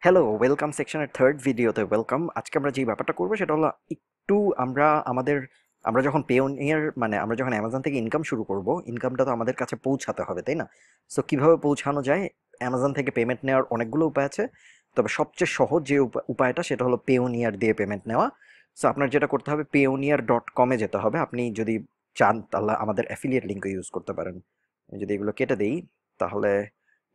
Hello, welcome সেকশনের third ভিডিওতে welcome. আজকে আমরা যে ব্যাপারটা করবো সেটা হলো একটু আমরা যখন পেওনিয়ার মানে আমরা যখন অ্যামাজন থেকে ইনকাম শুরু করব, ইনকামটা তো আমাদের কাছে পৌঁছাতে হবে, তাই না? সো কিভাবে পৌঁছানো যায়? অ্যামাজন থেকে পেমেন্ট নেওয়ার অনেকগুলো উপায় আছে, তবে সবচেয়ে সহজ যে উপায়টা সেটা হলো পেওনিয়ার দিয়ে পেমেন্ট নেওয়া। সো আপনার যেটা করতে হবে, payoneer.com-এ যেতে হবে। আপনি যদি চান তাহলে আমাদের অ্যাফিলিয়েট লিঙ্কও ইউজ করতে পারেন। আমি যদি এগুলো কেটে দিই তাহলে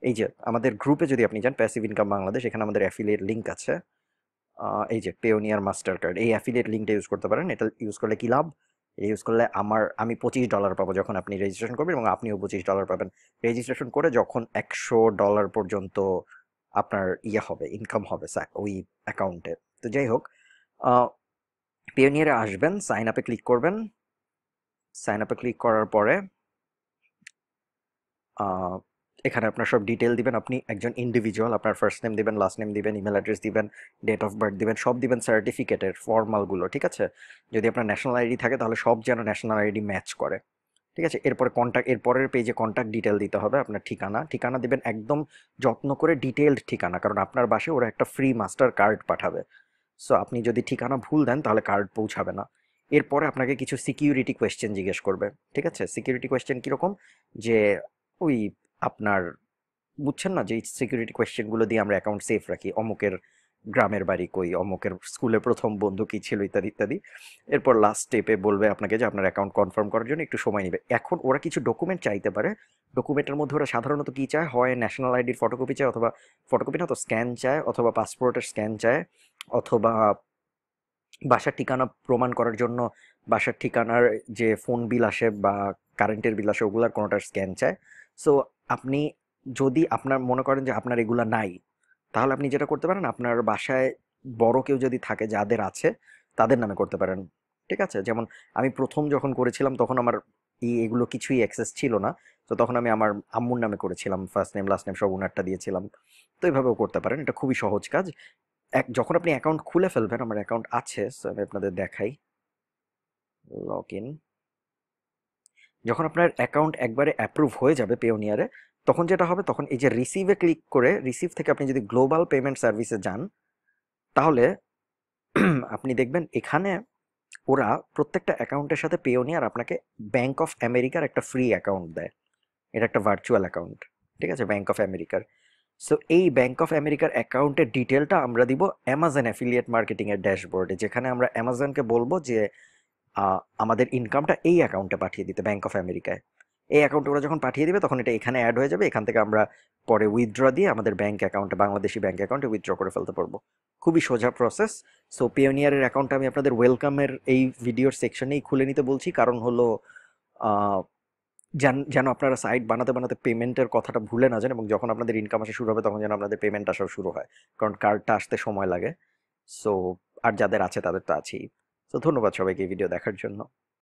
এই যে আমাদের গ্রুপে যদি আপনি যান, প্যাসিভ ইনকাম বাংলাদেশ, এখানে আমাদের অ্যাফিলিয়েট লিঙ্ক আছে। এই যে পেওনিয়ার মাস্টার কার্ড, এই অ্যাফিলিয়েট লিঙ্কটা ইউজ করতে পারেন। এটা ইউজ করলে কি লাভ? এটা ইউজ করলে আমি $25 পাবো যখন আপনি রেজিস্ট্রেশন করবেন, এবং আপনিও $25 পাবেন রেজিস্ট্রেশন করে, যখন $100 পর্যন্ত আপনার ইয়ে হবে, ইনকাম হবে ওই অ্যাকাউন্টে। তো যাই হোক, পেওনিয়ারে আসবেন, সাইন আপে ক্লিক করবেন। সাইন আপে ক্লিক করার পরে আহ, এখানে আপনার সব ডিটেল দিবেন। আপনি একজন ইন্ডিভিজুয়াল, আপনার ফার্স্ট নেম দিবেন, লাস্ট নেম দিবেন, ইমেল অ্যাড্রেস দিবেন, ডেট অফ বার্থ দিবেন, সব দিবেন, সার্টিফিকেটের ফর্মালগুলো, ঠিক আছে? যদি আপনার ন্যাশনাল আইডি থাকে তাহলে সব যেন ন্যাশনাল আইডি ম্যাচ করে, ঠিক আছে? এরপরে এরপরের পেজে কন্ট্যাক্ট ডিটেল দিতে হবে, আপনার ঠিকানা দিবেন একদম যত্ন করে, ডিটেইলড ঠিকানা, কারণ আপনার বাসায় ওরা একটা ফ্রি মাস্টার কার্ড পাঠাবে। সো আপনি যদি ঠিকানা ভুল দেন তাহলে কার্ড পৌঁছাবে না। এরপরে আপনাকে কিছু সিকিউরিটি কোয়েশ্চেন জিজ্ঞেস করবে, ঠিক আছে? সিকিউরিটি কোয়েশ্চেন কীরকম? যে ওই আপনার, বুঝছেন না, যে সিকিউরিটি কোয়েশ্চেনগুলো দিয়ে আমরা অ্যাকাউন্ট সেফ রাখি, অমুকের গ্রামের বাড়ি কই, অমুকের স্কুলে প্রথম বন্ধু কী ছিল, ইত্যাদি ইত্যাদি। এরপর লাস্ট স্টেপে বলবে আপনাকে যে আপনার অ্যাকাউন্ট কনফার্ম করার জন্য একটু সময় নেবে। এখন ওরা কিছু ডকুমেন্ট চাইতে পারে। ডকুমেন্টের মধ্যে ওরা সাধারণত কী চায়? হয় ন্যাশনাল আইডির ফটোকপি চায়, অথবা ফটোকপি না তো স্ক্যান চায়, অথবা পাসপোর্টের স্ক্যান চায়, অথবা বাসার ঠিকানা প্রমাণ করার জন্য বাসার ঠিকানার যে ফোন বিল আসে বা কারেন্টের বিল আসে, ওগুলার কোনোটার স্ক্যান চায়। সো আপনি যদি আপনার মনে করেন যে আপনার এগুলা নাই, তাহলে আপনি যেটা করতে পারেন, আপনার বাসায় বড় কেউ যদি থাকে, যাদের আছে তাদের নামে করতে পারেন, ঠিক আছে? যেমন আমি প্রথম যখন করেছিলাম তখন আমার এগুলো কিছুই অ্যাক্সেস ছিল না। তো তখন আমি আমার আম্মুর নামে করেছিলাম, ফার্স্ট নেম লাস্ট নেম সব উনারটা দিয়েছিলাম। তো এইভাবেও করতে পারেন, এটা খুবই সহজ কাজ। যখন আপনি অ্যাকাউন্ট খুলে ফেলবেন, আমার অ্যাকাউন্ট আছে, so আমি আপনাদের দেখাই। Log in. যখন আপনার অ্যাকাউন্ট একবারে অ্যাপ্রুভ হয়ে যাবে পেওনিয়ারে, তখন যেটা হবে, তখন এই যে রিসিভে ক্লিক করে, রিসিভ থেকে আপনি যদি গ্লোবাল পেমেন্ট সার্ভিসে যান, তাহলে আপনি দেখবেন এখানে ওরা প্রত্যেকটা অ্যাকাউন্টের সাথে পেওনিয়ার আপনাকে ব্যাংক অফ আমেরিকার একটা ফ্রি অ্যাকাউন্ট দেয়। এটা একটা ভার্চুয়াল অ্যাকাউন্ট, ঠিক আছে? ব্যাংক অফ আমেরিকার। সো এই ব্যাংক অফ আমেরিকার অ্যাকাউন্টের ডিটেলটা আমরা দিব অ্যামাজন অ্যাফিলিয়েট মার্কেটিং এর ড্যাশবোর্ডে, যেখানে আমরা অ্যামাজনকে বলবো যে আমাদের ইনকামটা এই অ্যাকাউন্টে পাঠিয়ে দিতে, ব্যাংক অফ আমেরিকায়। এই অ্যাকাউন্টে ওরা যখন পাঠিয়ে দিবে তখন এটা এখানে অ্যাড হয়ে যাবে, এখান থেকে আমরা পরে উইথড্র দিয়ে আমাদের ব্যাংক অ্যাকাউন্টে, বাংলাদেশি ব্যাংক অ্যাকাউন্টে উইথড্র করে ফেলতে পারবো। খুবই সোজা প্রসেস। সো পিওনিয়ারের অ্যাকাউন্টটা আমি আপনাদের ওয়েলকামের এই ভিডিওর সেকশনেই খুলে নিতে বলছি, কারণ হলো আহ, যেন আপনারা সাইট বানাতে বানাতে পেমেন্টের কথাটা ভুলে না যান, এবং যখন আপনাদের ইনকাম আসা শুরু হবে তখন যেন আপনাদের পেমেন্ট আসাও শুরু হয়, কারণ কার্ডটা আসতে সময় লাগে। সো আর যাদের আছে তাদের তো আছেই। তো ধন্যবাদ সবাইকে এই ভিডিও দেখার জন্য।